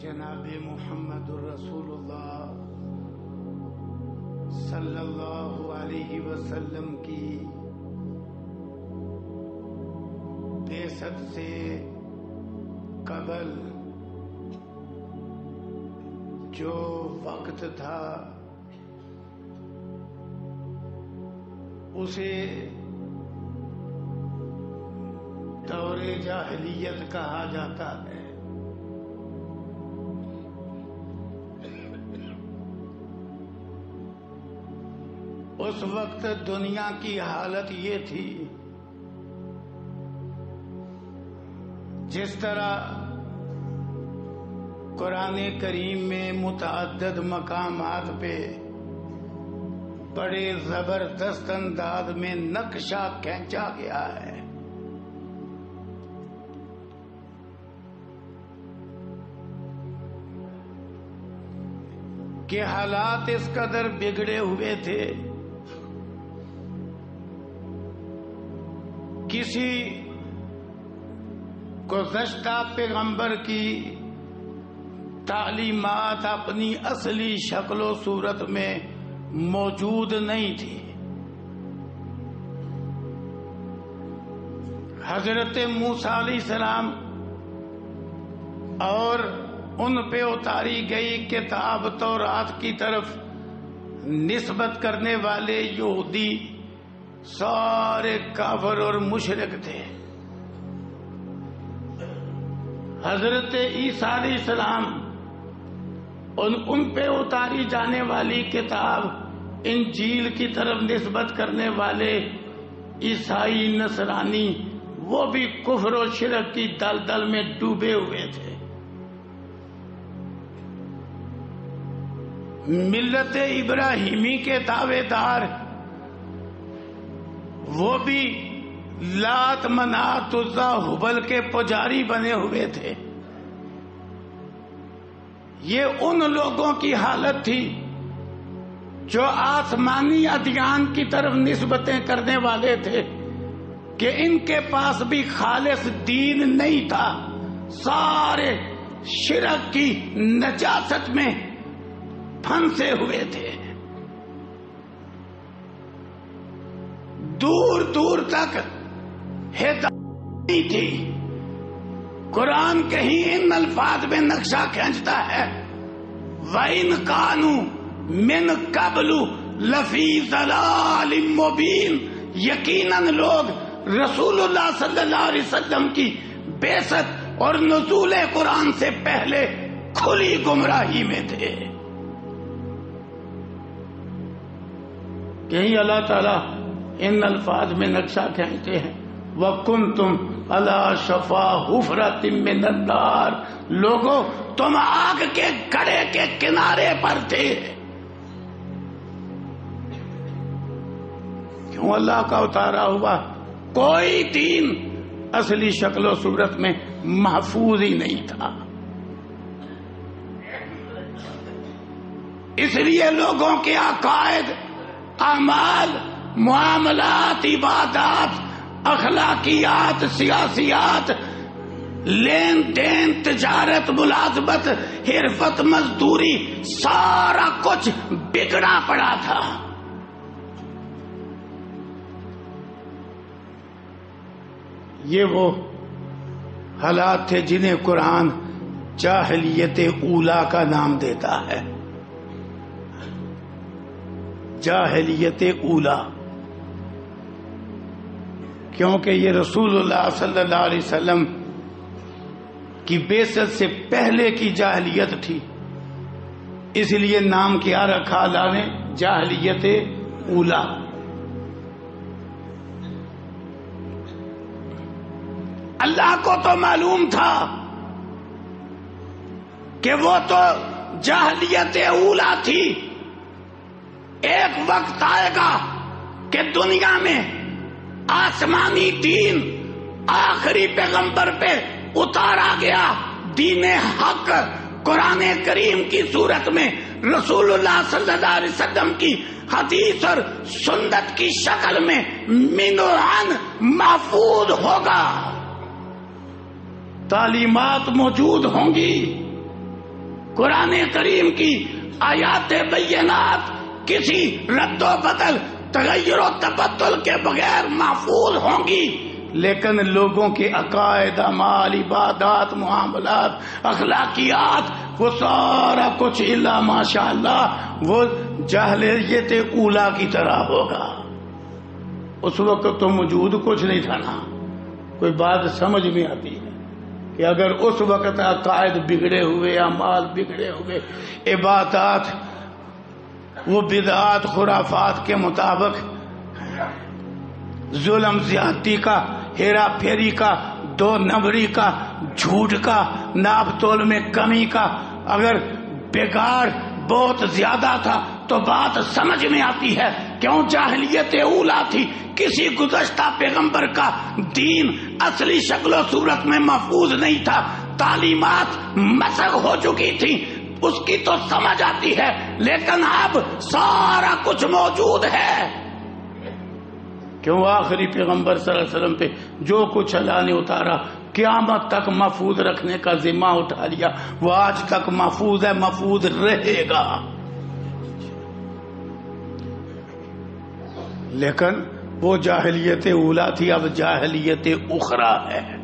جناب محمد الرسول اللہ صلی اللہ علیہ وسلم کی بعثت سے قبل جو وقت تھا اسے دور جاہلیت کہا جاتا ہے۔ اس وقت دنیا کی حالت یہ تھی، جس طرح قرآن کریم میں متعدد مقامات پہ بڑے زبردست انداز میں نقشہ کھینچا گیا ہے کہ حالات اس قدر بگڑے ہوئے تھے، کسی گزشتہ پیغمبر کی تعلیمات اپنی اصلی شکل و صورت میں موجود نہیں تھی۔ حضرت موسیٰ علیہ السلام اور ان پہ اتاری گئی کتاب تورات کی طرف نسبت کرنے والے یہودی سارے کافر اور مشرک تھے۔ حضرت عیسیٰ علیہ السلام ان پہ اتاری جانے والی کتاب انجیل کی طرف نسبت کرنے والے عیسائی نصرانی وہ بھی کفر و شرک کی دلدل میں ڈوبے ہوئے تھے۔ ملت ابراہیمی کے دعوے دار وہ بھی لات منات عزا ہبل کے پجاری بنے ہوئے تھے۔ یہ ان لوگوں کی حالت تھی جو آسمانی ادیان کی طرف نسبتیں کرنے والے تھے کہ ان کے پاس بھی خالص دین نہیں تھا، سارے شرک کی نجاست میں پھنسے ہوئے تھے۔ دور دور تک ہدایت نہیں تھی۔ قرآن کہیں ان الفاظ میں نقشہ کھینچتا ہے وَإِنْ كَانُوا مِنْ قَبْلُ لَفِي ضَلَالٍ مُبِينٍ، یقیناً لوگ رسول اللہ صلی اللہ علیہ وسلم کی بعثت اور نزول قرآن سے پہلے کھلی گمراہی میں تھے۔ یہی اللہ تعالیٰ ان الفاظ میں نقشہ کھینچتے ہیں وَكُنْتُمْ عَلَى شَفَا حُفْرَةٍ مِّنَ النَّارِ، لوگوں تم آگ کے گڑھے کے کنارے پر تھے۔ کیوں؟ اللہ کا اتارا ہوا کوئی دین اصلی شکل و صورت میں محفوظ ہی نہیں تھا۔ اس لیے لوگوں کے عقائد، اعمال، معاملات، عبادات، اخلاقیات، سیاسیات، لین دین، تجارت، ملازمت، حرفت، مزدوری، سارا کچھ بگڑا پڑا تھا۔ یہ وہ حالات تھے جنہیں قرآن جاہلیت اولا کا نام دیتا ہے۔ جاہلیت اولا، کیونکہ یہ رسول اللہ صلی اللہ علیہ وسلم کی بعثت سے پہلے کی جاہلیت تھی، اس لیے نام کیا رکھا اللہ نے؟ جاہلیت اولا۔ اللہ کو تو معلوم تھا کہ وہ تو جاہلیت اولا تھی، ایک وقت آئے گا کہ دنیا میں آسمانی دین آخری پیغمبر پہ اتارا گیا، دین حق قرآن کریم کی صورت میں رسول اللہ صلی اللہ علیہ وسلم کی حدیث اور سنت کی شکل میں منوعاً محفوظ ہوگا، تعلیمات موجود ہوں گی، قرآن کریم کی آیات بینات کسی رد و بدل، تغیر و تبدل کے بغیر محفوظ ہوں گی، لیکن لوگوں کے عقائد، اعمال، عبادات، معاملات، اخلاقیات، وہ سارا کچھ الا ماشاء اللہ وہ جاہلیت اولا کی طرح ہوگا۔ اس وقت تو موجود کچھ نہیں تھا نا۔ کوئی بات سمجھ میں آتی ہے کہ اگر اس وقت عقائد بگڑے ہوئے، اعمال بگڑے ہوئے، عبادات وہ بدعات خرافات کے مطابق، ظلم زیادتی کا، ہیرا پھیری کا، دو نمبری کا، جھوٹ کا، ناپ تول میں کمی کا، اگر بگاڑ بہت زیادہ تھا تو بات سمجھ میں آتی ہے کیوں جاہلیت اولا تھی۔ کسی گزشتہ پیغمبر کا دین اصلی شکل و صورت میں محفوظ نہیں تھا، تعلیمات مسخ ہو چکی تھی، اس کی تو سمجھ آتی ہے، لیکن اب سارا کچھ موجود ہے۔ کیوں آخری پیغمبر صلی اللہ علیہ وسلم پہ جو کچھ اللہ نے اتارا قیامت تک محفوظ رکھنے کا ذمہ اٹھا لیا، وہ آج تک محفوظ ہے، محفوظ رہے گا۔ لیکن وہ جاہلیت اولا تھی، اب جاہلیت اخرى ہے۔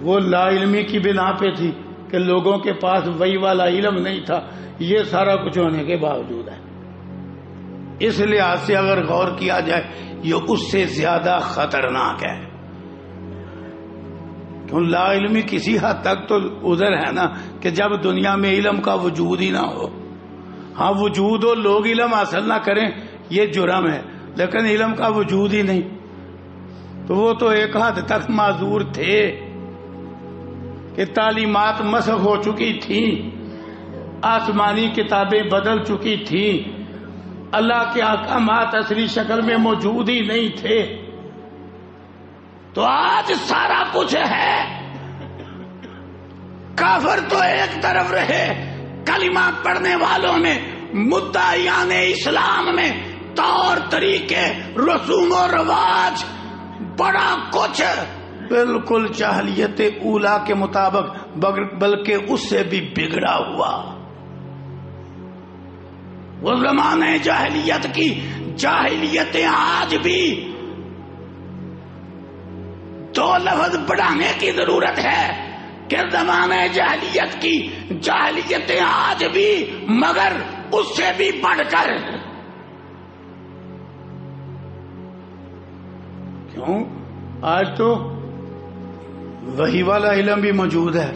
وہ لا علمی کی بنا پہ تھی کہ لوگوں کے پاس وہی والا علم نہیں تھا، یہ سارا کچھ ہونے کے باوجود ہے۔ اس لحاظ سے اگر غور کیا جائے یہ اس سے زیادہ خطرناک ہے۔ کیوں لا علمی کسی حد تک تو عذر ہے نا کہ جب دنیا میں علم کا وجود ہی نہ ہو، ہاں وجود ہو، لوگ علم حاصل نہ کریں، یہ جرم ہے، لیکن علم کا وجود ہی نہیں تو وہ تو ایک حد تک معذور تھے کہ تعلیمات مسخ ہو چکی تھیں، آسمانی کتابیں بدل چکی تھیں، اللہ کے احکامات اصلی شکل میں موجود ہی نہیں تھے۔ تو آج سارا کچھ ہے، کافر تو ایک طرف رہے، کلمہ پڑھنے والوں میں، مدعیان اسلام میں طور طریقے، رسوم و رواج، بڑا کچھ بالکل جاہلیت اولا کے مطابق، بلکہ اس سے بھی بگڑا ہوا۔ وہ زمانے جاہلیت کی جاہلیتیں آج بھی دو لفظ بڑھانے کی ضرورت ہے کہ زمانے جاہلیت کی جاہلیتیں آج بھی، مگر اس سے بھی بڑھ کر۔ کیوں؟ آج تو وحی والا علم بھی موجود ہے،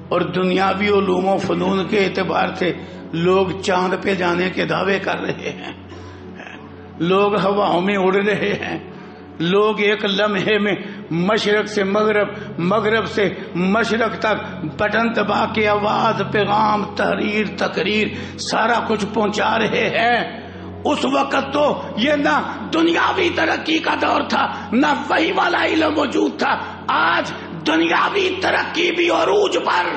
اور دنیاوی علوم و فنون کے اعتبار سے لوگ چاند پہ جانے کے دعوے کر رہے ہیں، لوگ ہواؤں میں اڑ رہے ہیں، لوگ ایک لمحے میں مشرق سے مغرب، مغرب سے مشرق تک بٹن دبا کے آواز، پیغام، تحریر، تقریر سارا کچھ پہنچا رہے ہیں۔ اس وقت تو یہ نہ دنیاوی ترقی کا دور تھا، نہ وحی والا علم موجود تھا۔ آج دنیاوی ترقی بھی عروج پر،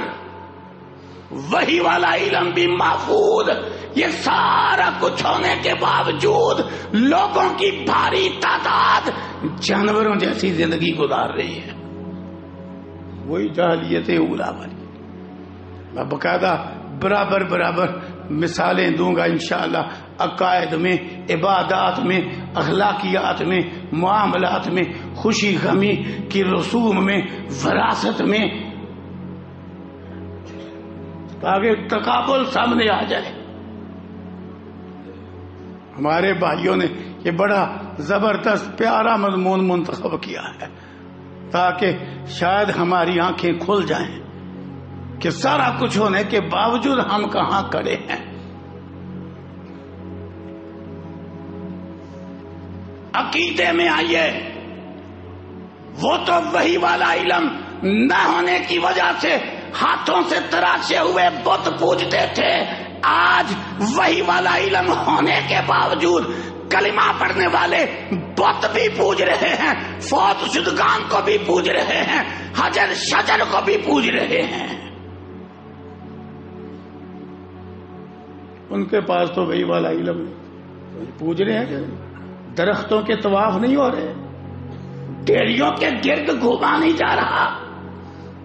وحی والا علم بھی محفوظ، یہ سارا کچھ ہونے کے باوجود لوگوں کی بھاری تعداد جانوروں جیسی زندگی گزار رہی ہے۔ وہی جاہلیت اولا والی۔ میں باقاعدہ برابر برابر مثالیں دوں گا انشاءاللہ، عقائد میں، عبادات میں، اخلاقیات میں، معاملات میں، خوشی غمی کی رسوم میں، وراثت میں، تاکہ تقابل سامنے آ جائے۔ ہمارے بھائیوں نے یہ بڑا زبردست پیارا مضمون منتخب کیا ہے تاکہ شاید ہماری آنکھیں کھل جائیں کہ سارا کچھ ہونے کے باوجود ہم کہاں کھڑے ہیں۔ عقیدے میں آئیے، وہ تو وحی والا علم نہ ہونے کی وجہ سے ہاتھوں سے تراشے ہوئے بت پوجتے تھے، آج وحی والا علم ہونے کے باوجود کلمہ پڑھنے والے بت بھی پوج رہے ہیں، فوت شدگان کو بھی پوج رہے ہیں، حجر شجر کو بھی پوج رہے ہیں۔ ان کے پاس تو وہی والا علم نہیں، پوج رہے ہیں۔ درختوں کے طواف نہیں ہو رہے، ڈیریوں کے گرد گھوما نہیں جا رہا،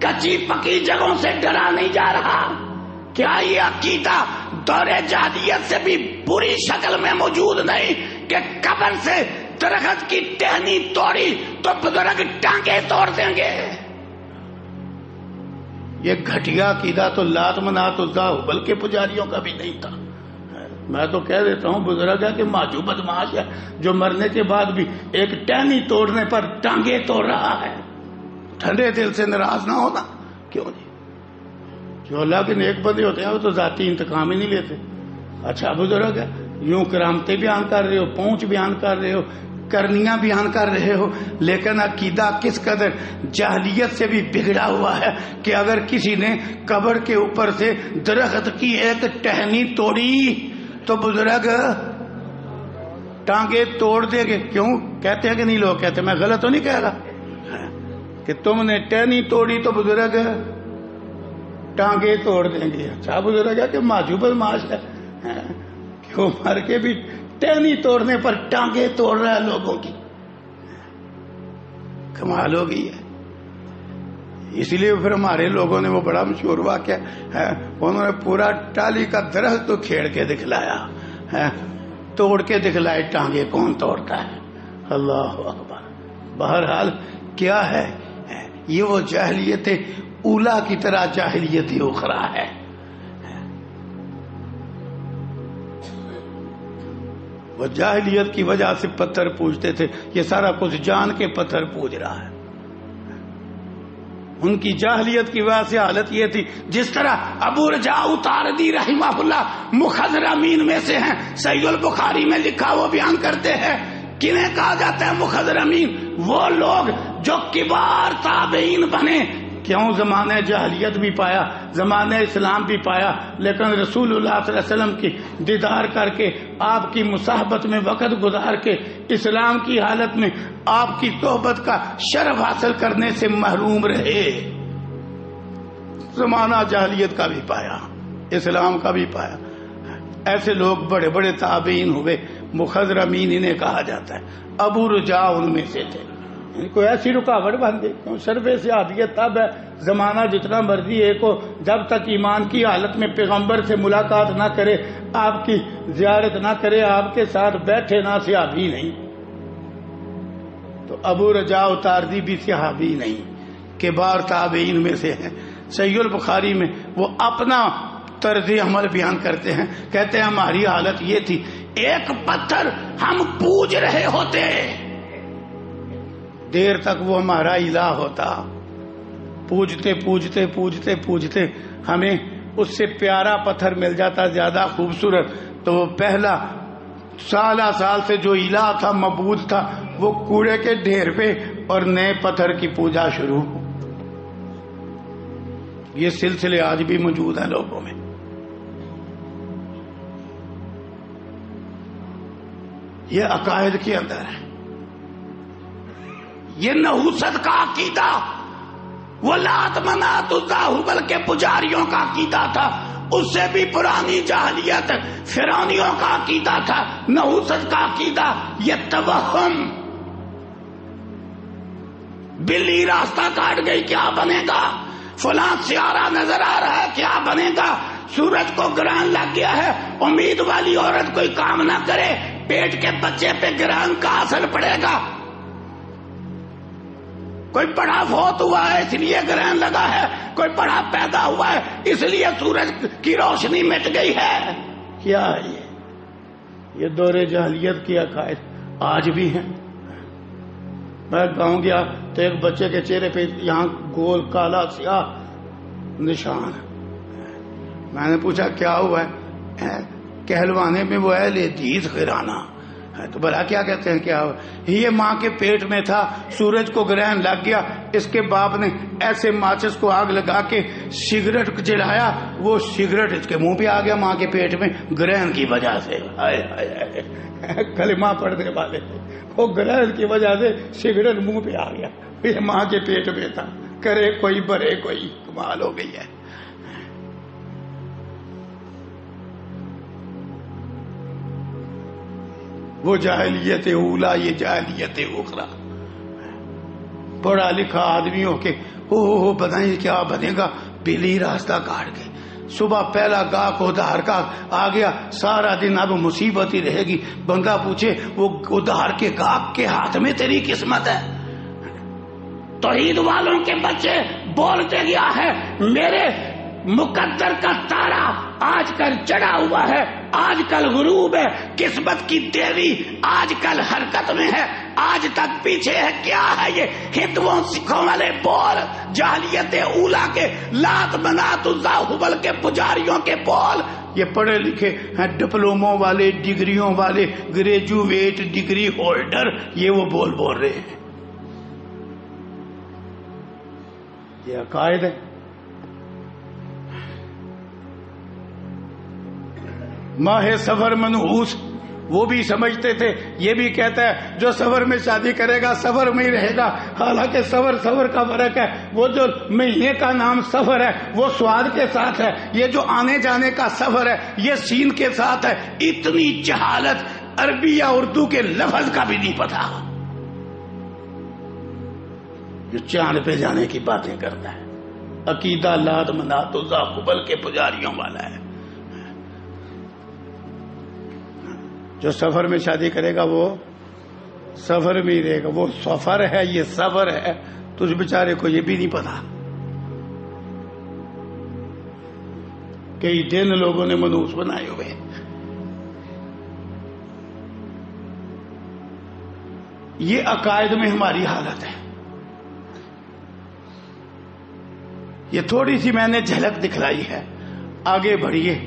کچی پکی جگہوں سے ڈرا نہیں جا رہا؟ کیا یہ عقیدہ دور جاہلیت سے بھی بری شکل میں موجود نہیں کہ قبر سے درخت کی ٹہنی توڑی تو بزرگ ٹانگیں توڑ دیں گے؟ یہ گھٹیا عقیدہ تو لات منات عزا ہبل کے پجاریوں کا بھی نہیں تھا. میں تو کہہ دیتا ہوں بزرگ ہے کہ ماجو بدماش ہے جو مرنے کے بعد بھی ایک ٹہنی توڑنے پر ٹانگیں توڑ رہا ہے. ٹھنڈے دل سے ناراض نہ ہونا. کیوں جی؟ جو اللہ کے نیک بندے ہوتے ہیں وہ تو ذاتی انتقام ہی نہیں لیتے. اچھا بزرگ ہے، یوں کرامتیں بیان کر رہے ہو، پہنچ بیان کر رہے ہو، کرنیاں بیان کر رہے ہو، لیکن عقیدہ کس قدر جاہلیت سے بھی بگڑا ہوا ہے کہ اگر کسی نے قبر کے اوپر سے درخت کی ایک ٹہنی توڑی تو بزرگ ٹانگیں توڑ دے گے. کیوں کہتے ہیں کہ نہیں؟ لوگ کہتے ہیں. میں غلط تو نہیں کہہ رہا کہ تم نے ٹہنی توڑی تو بزرگ ٹانگیں توڑ دیں گے. اچھا بزرگ ہے کہ ماجو بدماش ہے، کیوں مر کے بھی ٹہنی توڑنے پر ٹانگیں توڑ رہا ہے لوگوں کی. کمال ہو گئی ہے. اسی لیے پھر ہمارے لوگوں نے وہ بڑا مشہور واقعہ ہے، انہوں نے پورا ٹالی کا درخت تو کھیڑ کے دکھلایا، توڑ کے دکھلائے. ٹانگیں کون توڑتا ہے؟ اللہ اکبر. بہرحال کیا ہے یہ؟ وہ جاہلیت اولا کی طرح جاہلیت اخرى ہے. وہ جاہلیت کی وجہ سے پتھر پوجتے تھے، یہ سارا کچھ جان کے پتھر پوج رہا ہے. ان کی جاہلیت کی وجہ سے حالت یہ تھی. جس طرح ابو رجاء اتاردی رحمہ اللہ مخضرمین میں سے ہیں، صحیح البخاری میں لکھا وہ بیان کرتے ہیں. کنہیں کہا جاتا ہے مخضرمین؟ وہ لوگ جو کبار تابعین بنے. کیوں؟ زمانہ جاہلیت بھی پایا، زمانہ اسلام بھی پایا، لیکن رسول اللہ صلی اللہ علیہ وسلم کی دیدار کر کے، آپ کی مصاحبت میں وقت گزار کے، اسلام کی حالت میں آپ کی صحبت کا شرف حاصل کرنے سے محروم رہے. زمانہ جاہلیت کا بھی پایا، اسلام کا بھی پایا. ایسے لوگ بڑے بڑے تابعین ہوئے، مخضرمین انہیں کہا جاتا ہے. ابو رجاء ان میں سے تھے. کوئی ایسی رکاوٹ بن گئی. شرف صحابیت تب ہے، زمانہ جتنا مرضی ایک ہو، جب تک ایمان کی حالت میں پیغمبر سے ملاقات نہ کرے، آپ کی زیارت نہ کرے، آپ کے ساتھ بیٹھے نہ، صحابی نہیں. تو ابو رجاء اتاردی بھی صحابی نہیں، کبار تابعین میں سے ہیں. صحیح البخاری میں وہ اپنا طرز عمل بیان کرتے ہیں. کہتے ہیں ہماری حالت یہ تھی، ایک پتھر ہم پوج رہے ہوتے، دیر تک وہ ہمارا الہ ہوتا. پوجتے پوجتے پوجتے پوجتے ہمیں اس سے پیارا پتھر مل جاتا، زیادہ خوبصورت. تو وہ پہلا سالہ سال سے جو الہ تھا، معبود تھا، وہ کوڑے کے ڈھیر پہ اور نئے پتھر کی پوجا شروع. یہ سلسلے آج بھی موجود ہیں لوگوں میں. یہ عقائد کے اندر ہے. یہ نحوست کا عقیدہ وہ لات منات عزا ہبل کے پجاریوں کا عقیدہ تھا. اس سے بھی پرانی جاہلیت فرعونیوں کا عقیدہ تھا. نحوست کا عقیدہ یہ توہم، بلی راستہ کاٹ گئی کیا بنے گا، فلاں سیارہ نظر آ رہا ہے کیا بنے گا، سورج کو گرہن لگ گیا ہے، امید والی عورت کوئی کام نہ کرے، پیٹ کے بچے پہ گرہن کا اثر پڑے گا، کوئی بڑا فوت ہوا ہے اس لیے گرہن لگا ہے، کوئی بڑا پیدا ہوا ہے اس لیے سورج کی روشنی مٹ گئی ہے. کیا ہے یہ دور جاہلیت کی عقائد آج بھی ہیں. میں گاؤں گیا تو ایک بچے کے چہرے پہ یہاں گول کالا سیاہ نشان. میں نے پوچھا کیا ہوا ہے؟ کہلوانے میں وہ اہل حدیث خیرانہ. تو بھلا کیا کہتے ہیں کیا ہوا؟ یہ ماں کے پیٹ میں تھا، سورج کو گرہن لگ گیا، اس کے باپ نے ایسے ماچس کو آگ لگا کے سگریٹ جلایا، وہ سگریٹ اس کے منہ پہ آ گیا ماں کے پیٹ میں گرہن کی وجہ سے. کلمہ پڑھنے والے وہ گرہن کی وجہ سے سگریٹ منہ پہ آ گیا، یہ ماں کے پیٹ میں تھا. کرے کوئی برے کوئی. کمال ہو گئی ہے. وہ جاہلیت اولا، یہ جاہلیت اخرى. پڑھا لکھا آدمی ہو کے او پتہ نہیں کیا بنے گا، بلی راستہ کاٹ گئی. صبح پہلا گاہ ادھار کا آ گیا، سارا دن اب مصیبت ہی رہے گی. بندہ پوچھے وہ ادھار کے گاہ کے ہاتھ میں تیری قسمت ہے. توحید والوں کے بچے بولتے گیا ہے میرے مقدر کا تارا آج کل چڑھا ہوا ہے، آج کل غروب ہے، قسمت کی دیوی آج کل حرکت میں ہے، آج تک پیچھے ہے. کیا ہے یہ ہندوؤں سکھوں والے بول، جاہلیت اولا کے لات منات عزا ہبل کے پجاریوں کے بول؟ یہ پڑھے لکھے ہیں، ڈپلوموں والے، ڈگریوں والے، گریجویٹ ڈگری ہولڈر، یہ وہ بول رہے ہیں. یہ عقائد ہے. ماہ سفر منحوس وہ بھی سمجھتے تھے، یہ بھی کہتا ہے جو سفر میں شادی کرے گا سفر میں ہی رہے گا. حالانکہ سفر کا فرق ہے. وہ جو مہینے کا نام سفر ہے وہ سواد کے ساتھ ہے، یہ جو آنے جانے کا سفر ہے یہ سین کے ساتھ ہے. اتنی جہالت، عربی یا اردو کے لفظ کا بھی نہیں پتا. جو چاند پہ جانے کی باتیں کرتا ہے، عقیدہ لات منات عزا ہبل کے پجاریوں والا ہے. جو سفر میں شادی کرے گا وہ سفر میں ہی رہے گا. وہ سفر ہے، یہ سفر ہے. تجھ بیچارے کو یہ بھی نہیں پتا. کئی دن لوگوں نے منحوس بنائے ہوئے. یہ عقائد میں ہماری حالت ہے. یہ تھوڑی سی میں نے جھلک دکھلائی ہے. آگے بڑھیے.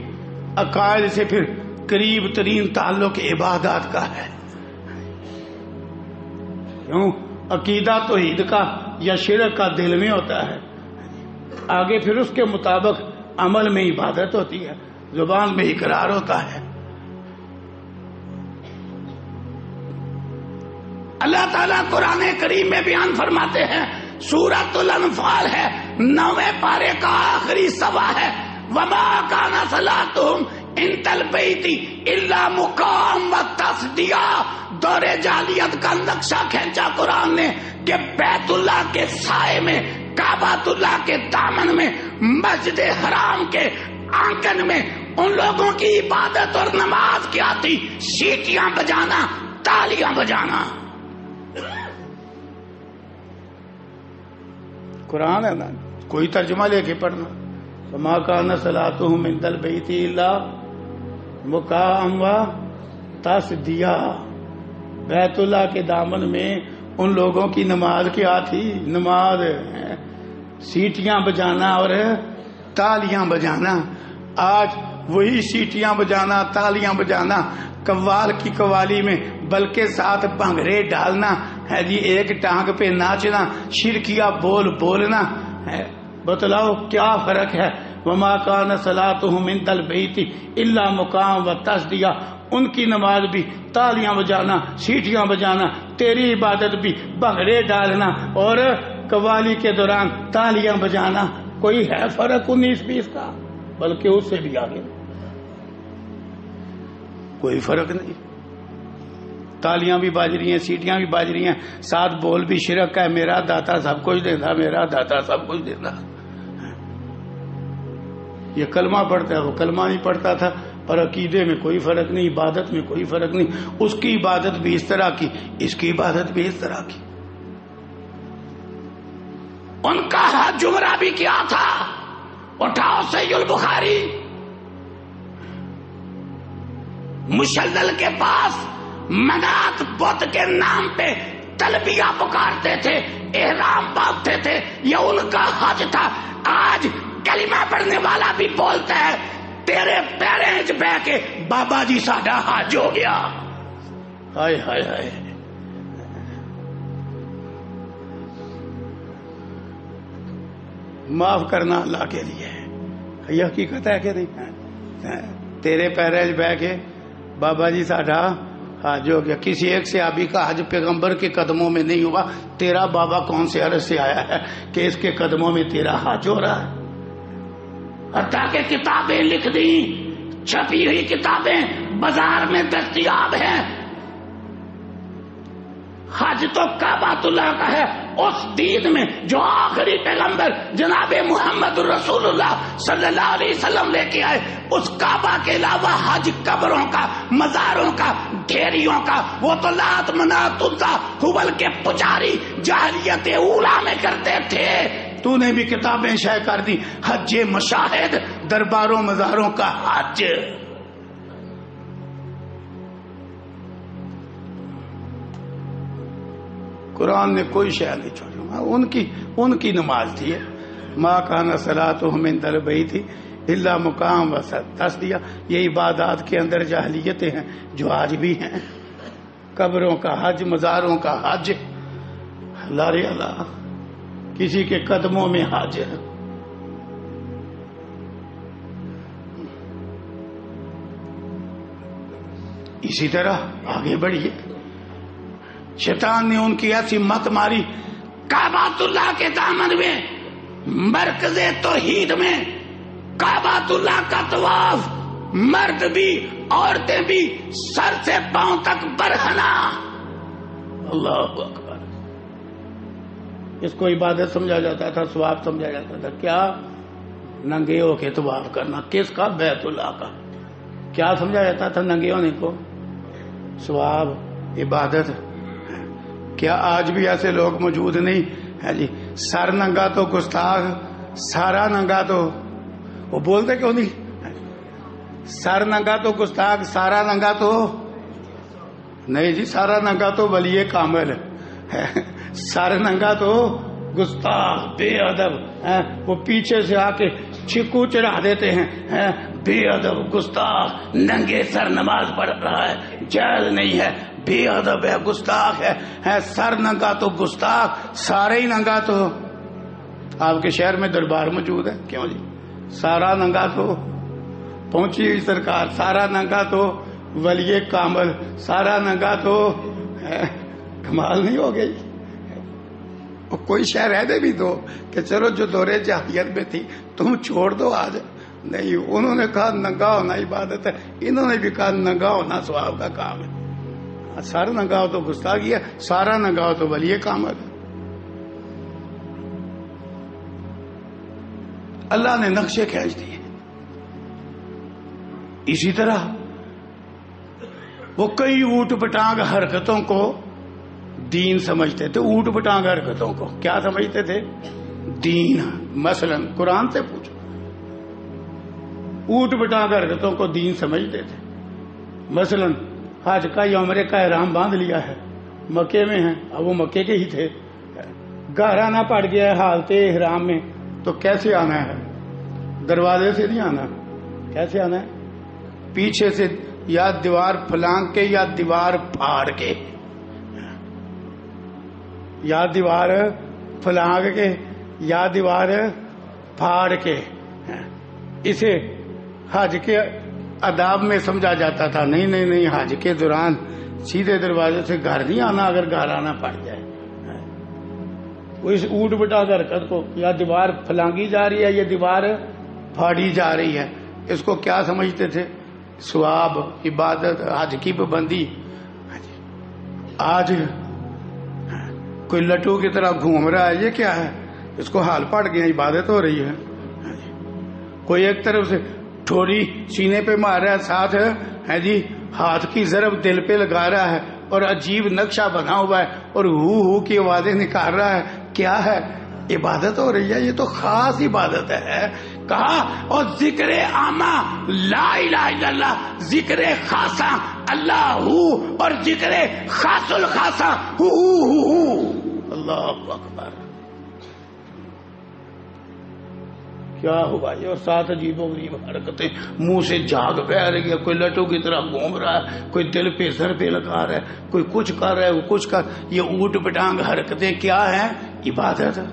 عقائد سے پھر قریب ترین تعلق عبادات کا ہے. کیوں؟ عقیدہ توحید کا یا شرک کا دل میں ہوتا ہے. آگے پھر اس کے مطابق عمل میں عبادت ہوتی ہے، زبان میں اقرار ہوتا ہے. اللہ تعالیٰ قرآن کریم میں بیان فرماتے ہیں، سورۃ الانفال ہے، 9ویں پارے کا آخری صفحہ ہے، وما کان صلاتہم عند البیت الا مقام و تصدیہ. دور جاہلیت کا نقشہ کھینچا قرآن نے کہ بیت اللہ کے سائے میں، کعبۃ اللہ کے دامن میں، مسجد حرام کے آنگن میں ان لوگوں کی عبادت اور نماز کیا تھی؟ سیٹیاں بجانا، تالیاں بجانا. قرآن ہے نا، کوئی ترجمہ لے کے پڑھنا. وما کان صلاتہم عند البیت الا مقام و تصدیہ. بیت اللہ کے دامن میں ان لوگوں کی نماز کیا تھی؟ نماز، سیٹیاں بجانا اور تالیاں بجانا. آج وہی سیٹیاں بجانا، تالیاں بجانا قوال کی قوالی میں، بلکہ ساتھ بھنگڑے ڈالنا ہے جی، ایک ٹانگ پہ ناچنا، شرکیہ بولنا ہے. بتلاؤ کیا فرق ہے؟ وما کان صلاتہم عند البیت الا مقام و تصدیہ. ان کی نماز بھی تالیاں بجانا، سیٹیاں بجانا، تیری عبادت بھی بھنگڑے ڈالنا اور قوالی کے دوران تالیاں بجانا. کوئی ہے فرق 19-20 کا؟ بلکہ اس سے بھی آگے. کوئی فرق نہیں. تالیاں بھی باج رہی ہیں، سیٹیاں بھی باج رہی ہیں، ساتھ بول بھی شرک کا ہے، میرا داتا سب کچھ دیتا، میرا داتا سب کچھ دیتا. یہ کلمہ پڑھتا ہے، وہ کلمہ نہیں پڑھتا تھا، پر عقیدے میں کوئی فرق نہیں، عبادت میں کوئی فرق نہیں. اس کی عبادت بھی اس طرح کی، اس کی عبادت بھی اس طرح کی. ان کا جمرہ بھی کیا تھا؟ اٹھاؤ صحیح البخاری. مشلل کے پاس منات بت کے نام پہ تلبیہ پکارتے تھے، احرام باندھتے تھے، یہ ان کا حج تھا. آج کلمہ پڑھنے والا بھی بولتا ہے تیرے پیریں چ بہ کے بابا جی ساڈا حج ہو گیا. ہائے ہائے ہائے. معاف کرنا اللہ کے لیے ہے. یہ حقیقت ہے کہ نہیں؟ تیرے پیریں چ بہ کے بابا جی ساڈا حج ہو گیا. کسی ایک صحابی کا حج پیغمبر کے قدموں میں نہیں ہوا. تیرا بابا کون سے عرض سے آیا ہے کہ اس کے قدموں میں تیرا حج ہو رہا ہے؟ حتیٰ کہ کتابیں لکھ دی، چھپی ہوئی کتابیں بازار میں دستیاب ہیں. حج تو کعبۃ اللہ کا ہے، اس دین میں جو آخری پیغمبر جناب محمد رسول اللہ صلی اللہ علیہ وسلم لے کے آئے، اس کعبہ کے علاوہ حج قبروں کا، مزاروں کا، ڈھیریوں کا، وہ تو لات منات عزا حبل کے پجاری جاہلیت اولا میں کرتے تھے۔ تو نے بھی کتابیں شائع کر دی، حج مشاہد، درباروں مزاروں کا حج۔ قرآن نے کوئی شے نہیں چھوڑی، ان کی نماز تھی، ما کان صلاتہم عند البیت الا مقام وسط، دس دیا یہ عبادات کے اندر جاہلیتیں ہیں جو آج بھی ہیں، قبروں کا حج، مزاروں کا حج، اللہ رے اللہ، کسی کے قدموں میں حج ہے۔ اسی طرح آگے بڑھیے، شیطان نے ان کی ایسی مت ماری، کعبۃ اللہ کے دامن میں، مرکز توحید میں، کعبۃ اللہ کا طواف، مرد بھی عورتیں بھی سر سے پاؤں تک برہنہ، اللہ اکبر۔ اس کو عبادت سمجھا جاتا تھا، ثواب سمجھا جاتا تھا، کیا ننگے ہو کے طواف کرنا، کس کا؟ بیت اللہ کا۔ کیا سمجھا جاتا تھا ننگے ہونے کو؟ ثواب، عبادت۔ کیا آج بھی ایسے لوگ موجود نہیں ہے جی؟ سر ننگا تو گستاخ، سارا ننگا تو، وہ بولتے کیوں نہیں؟ سر ننگا تو گستاخ، سارا ننگا تو نہیں جی، سارا ننگا تو ولی کامل ہے، سر ننگا تو گستاخ، بے ادب، وہ پیچھے سے آ کے چکو چڑھا دیتے ہیں، بے ادب، گستاخ، ننگے سر نماز پڑھ رہا ہے، جائز نہیں ہے، بے ادب ہے، گستاخ ہے، سر ننگا تو گستاخ، سارے ہی ننگا تو۔ آپ کے شہر میں دربار موجود ہے کیوں جی؟ سارا ننگا تو پہنچی ہوئی سرکار، سارا ننگا تو ولی کامل، سارا ننگا تو کمال نہیں ہو گئی؟ کوئی شہر رہ دے بھی دو کہ چلو جو دورے جاہلیت میں تھی تم چھوڑ دو آج، نہیں، انہوں نے کہا ننگا ہونا عبادت ہے، انہوں نے بھی کہا ننگا ہونا ثواب کا کام ہے۔ سارا ننگا ہو تو گستاخی ہے، سارا ننگا ہو تو ولی کامل ہے۔ اللہ نے نقشے کھینچ دیے۔ اسی طرح وہ کئی اوٹ پٹانگ حرکتوں کو دین سمجھتے تھے، اوٹ پٹانگ حرکتوں کو کیا سمجھتے تھے؟ دین۔ مثلا قرآن سے پوچھو، اوٹ پٹانگ حرکتوں کو دین سمجھتے تھے۔ مثلا حج کا یا عمرے کا احرام باندھ لیا ہے، مکے میں ہیں، اب وہ مکے کے ہی تھے، گھر آنا پڑ گیا ہے حالت احرام میں، تو کیسے آنا ہے؟ دروازے سے نہیں آنا، کیسے آنا ہے؟ پیچھے سے، یا دیوار پھلانگ کے یا دیوار پھاڑ کے، یا دیوار پھلانگ کے یا دیوار پھاڑ کے۔ اسے حج کے آداب میں سمجھا جاتا تھا، نہیں نہیں نہیں، حج کے دوران سیدھے دروازے سے گھر نہیں آنا اگر گھر آنا پڑ جائے۔ وہ اس اوٹ بٹا حرکت کو، یا دیوار پھلانگی جا رہی ہے یا دیوار پھاڑی جا رہی ہے، اس کو کیا سمجھتے تھے؟ ثواب، عبادت، حج کی پابندی۔ آج کوئی لٹو کی طرح گھوم رہا ہے، یہ کیا ہے؟ اس کو حال پڑ گیا، عبادت ہو رہی ہے۔ کوئی ایک طرف سے ٹھوڑی سینے پہ مار رہا ہے، ساتھ ہے جی ہاتھ کی ضرب دل پہ لگا رہا ہے، اور عجیب نقشہ بنا ہوا ہے، اور ہو کی آوازیں نکال رہا ہے، کیا ہے؟ عبادت ہو رہی ہے، یہ تو خاص عبادت ہے۔ کہا اور ذکر عامہ لا الہ الا اللہ، ذکر خاصہ اللہ ہو، اور ذکر خاص الخاصہ ہو۔ اللہ اکبر، کیا ہوا یہ؟ اور ساتھ عجیب و غریب حرکتیں، منہ سے جھاگ بہ رہی ہے، کوئی لٹو کی طرح گھوم رہا ہے، کوئی دل پہ سر پہ لگا رہا ہے، کوئی کچھ کر رہا ہے، وہ کچھ کر، یہ اوٹ پٹانگ حرکتیں کیا ہیں؟ عبادت ہے۔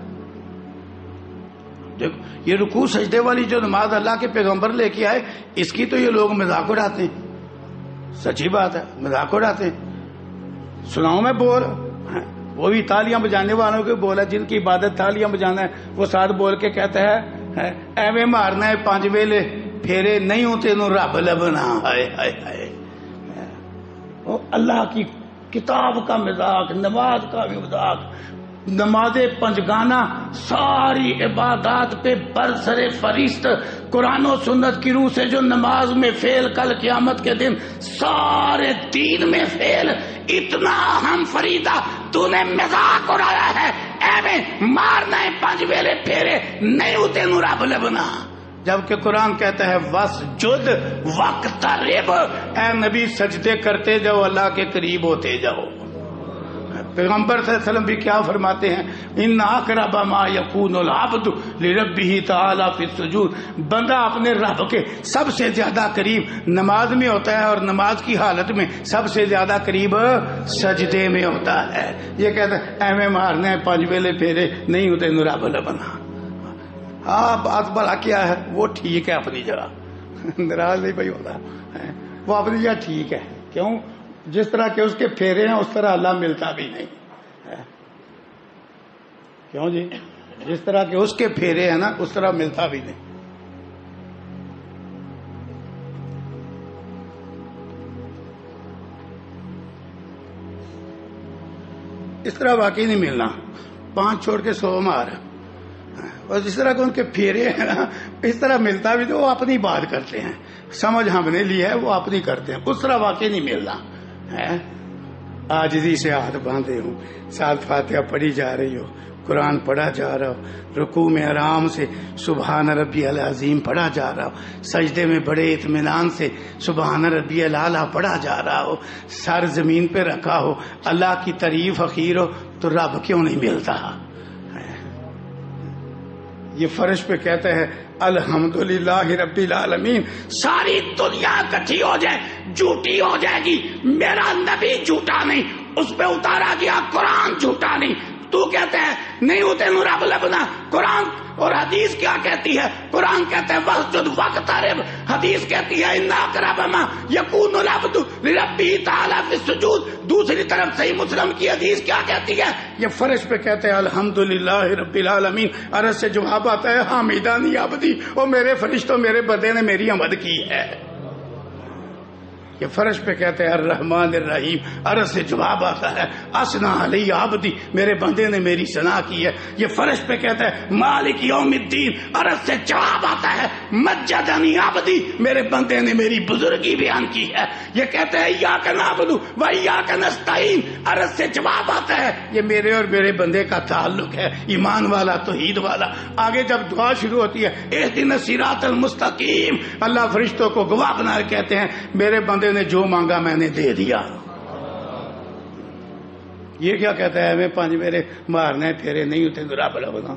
دیکھو یہ رکوع سجدے والی جو نماز اللہ کے پیغمبر لے کے آئے، اس کی تو یہ لوگ مذاق اڑاتے ہیں، سچی بات ہے، مذاق اڑاتے ہیں۔ سناؤں میں بول، وہ بھی تالیاں بجانے والوں کے بول ہے، جن کی عبادت تالیاں بجانا ہے، وہ ساتھ بول کے کہتا ہے ایویں مارنا ہے 5 ویلے پھیرے نہیں ہوتے نو رب لبنا، ہائے ہائے ہائے۔ اللہ کی کتاب کا مذاق، نماز کا بھی مذاق، نماز پنجگانہ ساری عبادات پہ برسر فرشت قرآن و سنت کی روح سے جو نماز میں فیل کل قیامت کے دن سارے دین میں فیل، اتنا اہم فریدہ تو نے مذاق اڑایا ہے، ایویں مارنا ہے 5 ویلے پھیرے نہیں ہوتے نو رب لبنا، جبکہ قرآن کہتا ہے وسجد وقترب، اے نبی سجدے کرتے جاؤ، اللہ کے قریب ہوتے جاؤ۔ پیغمبر صلی اللہ علیہ وسلم بھی کیا فرماتے ہیں، ان اقرب ما یکون العبد لربہ تعالی فی السجود، بندہ اپنے رب کے سب سے زیادہ قریب نماز میں ہوتا ہے، اور نماز کی حالت میں سب سے زیادہ قریب سجدے میں ہوتا ہے۔ یہ کہتا ہے ایویں مارنے 5 ویلے پھیرے نہیں ہوتے نو رب لبنا۔ ہاں بات بڑا کیا ہے، وہ ٹھیک ہے اپنی جگہ، ناراض نہیں بھائی ہوتا، وہ اپنی جگہ ٹھیک ہے، کیوں؟ جس طرح کہ اس کے پھیرے ہیں اس طرح اللہ ملتا بھی نہیں، کیوں جی؟ جس طرح کہ اس کے پھیرے ہیں نا اس طرح ملتا بھی نہیں۔ اس طرح واقعی نہیں ملنا، 5 چھوڑ کے 100 مار، اور جس طرح کہ ان کے پھیرے ہیں نا اس طرح ملتا بھی نہیں، وہ اپنی بات کرتے ہیں، سمجھ ہم نے لی ہے وہ اپنی کرتے ہیں، اس طرح واقعی نہیں ملنا ہے۔ عاجزی سے ہاتھ باندھے ہوں، ساتھ فاتحہ پڑھی جا رہی ہو، قرآن پڑھا جا رہا ہو، رکوع میں آرام سے سبحان ربی العظیم پڑھا جا رہا ہو، سجدے میں بڑے اطمینان سے سبحان ربی الاعلیٰ پڑھا جا رہا ہو، سر زمین پہ رکھا ہو، اللہ کی تعریف حقیر ہو، تو رب کیوں نہیں ملتا؟ یہ فرش پہ کہتا ہے الحمدللہ رب العالمین، ساری دنیا اکٹھی ہو جائے جھوٹی ہو جائے گی، میرا نبی جھوٹا نہیں، اس پہ اتارا گیا قرآن جھوٹا نہیں، تو کہتے ہیں نہیں ہوتے نو رب لبنا۔ قرآن اور حدیث کیا کہتی ہے؟ قرآن کہتے ہیں وسجد وقترب، حدیث کہتی ہے ان اقرب ما یکون العبد لربہ تعالی فی السجود، دوسری طرف صحیح مسلم کی حدیث کیا کہتی ہے؟ یہ فرش پہ کہتے ہیں الحمدللہ رب العالمین، عرض سے جواب آتا ہے حامدانی عبدی، اور میرے فرشتوں میرے بندے نے میری حمد کی ہے۔ یہ فرش پہ کہتے ہیں الرحمن الرحیم، عرض سے جواب آتا ہے اسنا علی عبدی، میرے بندے نے میری ثنا کی ہے۔ یہ فرش پہ کہتا ہے مالک یوم الدین، عرض سے جواب آتا ہے مجدنی عبدی، میرے بندے نے میری بزرگی بیان کی ہے۔ یہ کہتے ہیں ایاک نعبد و ایاک نستعین، عرض سے جواب آتا ہے یہ میرے اور میرے بندے کا تعلق ہے، ایمان والا توحید والا۔ آگے جب دعا شروع ہوتی ہے اہدنا الصراط المستقیم، اللہ فرشتوں کو گواہ بنا کے کہتے ہیں میرے بندے نے جو مانگا میں نے دے دیا۔ یہ کیا کہتا ہے ہمیں 5 میرے مارنے پھیرے نہیں ہوتے رب لبنا؟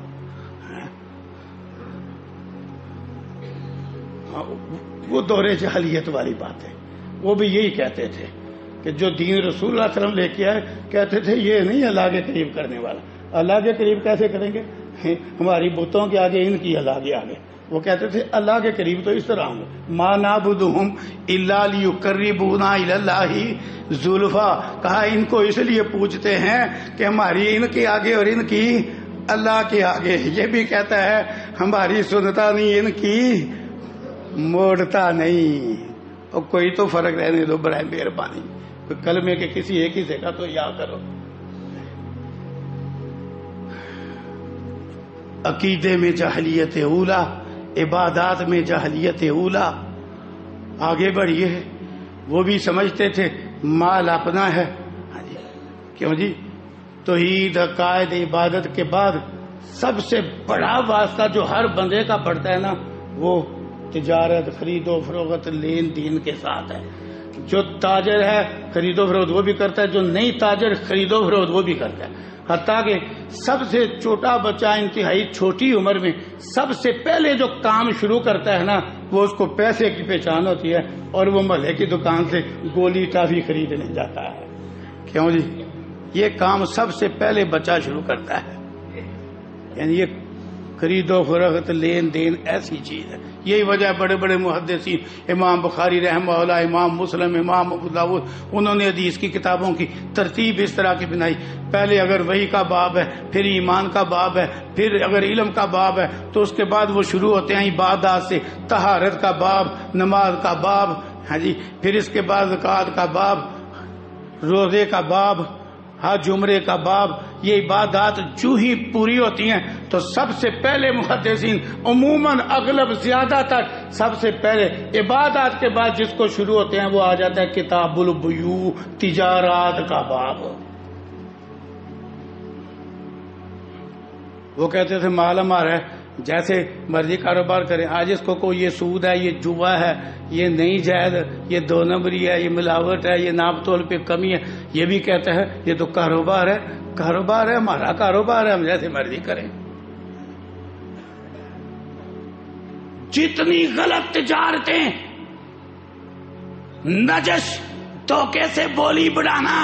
وہ دور جاہلیت والی بات ہے، وہ بھی یہی کہتے تھے کہ جو دین رسول اللہ علیہ وسلم لے کے آئے، کہتے تھے یہ نہیں اللہ کے قریب کرنے والا۔ اللہ کے قریب کیسے کریں گے؟ ہماری بتوں کے آگے ان کی اللہ کے آگے۔ وہ کہتے تھے اللہ کے قریب تو اس طرح ہوں گے، ما نعبدہم الا لیقربونا الی اللہ زلفا، کہا ان کو اس لیے پوجتے ہیں کہ ہماری ان کے آگے اور ان کی اللہ کے آگے۔ یہ بھی کہتا ہے ہماری سنتا نہیں ان کی موڑتا نہیں۔ اور کوئی تو فرق رہنے دو برائے مہربانی، کلمے کے کسی ایک ہی سے کا تو یا کرو۔ عقیدے میں جاہلیت اولا، عبادات میں جاہلیت اولا۔ آگے بڑھیے، وہ بھی سمجھتے تھے مال اپنا ہے، کیوں جی؟ توحید عقائد عبادت کے بعد سب سے بڑا واسطہ جو ہر بندے کا پڑتا ہے نا، وہ تجارت، خرید و فروخت، لین دین کے ساتھ ہے۔ جو تاجر ہے خرید و فروخت وہ بھی کرتا ہے، جو نہیں تاجر خرید و فروخت وہ بھی کرتا ہے۔ حتیٰ کہ سب سے چھوٹا بچہ انتہائی چھوٹی عمر میں سب سے پہلے جو کام شروع کرتا ہے نا، وہ اس کو پیسے کی پہچان ہوتی ہے، اور وہ محلے کی دکان سے گولی ٹافی خریدنے جاتا ہے۔ کیوں جی؟ یہ کام سب سے پہلے بچہ شروع کرتا ہے، یعنی یہ خرید و فروخت لین دین ایسی چیز ہے۔ یہی وجہ بڑے بڑے محدثین، امام بخاری رحمہ اللہ، امام مسلم، امام ابو داؤد، انہوں نے حدیث کی کتابوں کی ترتیب اس طرح کی بنائی، پہلے اگر وحی کا باب ہے، پھر ایمان کا باب ہے، پھر اگر علم کا باب ہے، تو اس کے بعد وہ شروع ہوتے ہیں عبادات سے، طہارت کا باب، نماز کا باب، ہاں جی، پھر اس کے بعد زکوٰۃ کا باب، روزے کا باب، حج عمرے کا باب، یہ عبادات جو ہی پوری ہوتی ہیں تو سب سے پہلے محدثین عموماً اغلب زیادہ تر سب سے پہلے عبادات کے بعد جس کو شروع ہوتے ہیں وہ آ جاتا ہے کتاب البیوع، تجارات کا باب۔ وہ کہتے تھے مال ہمارا ہے، جیسے مرضی کاروبار کریں، آج اس کو کوئی یہ سود ہے، یہ جوا ہے، یہ نہیں جائز، یہ دو نمبری ہے، یہ ملاوٹ ہے، یہ ناپ تول پہ کمی ہے، یہ بھی کہتا ہے یہ تو کاروبار ہے، کاروبار ہے ہمارا کاروبار ہے، ہم جیسے مرضی کریں۔ جتنی غلط تجارتیں، نجش، دھوکے سے بولی بڑھانا،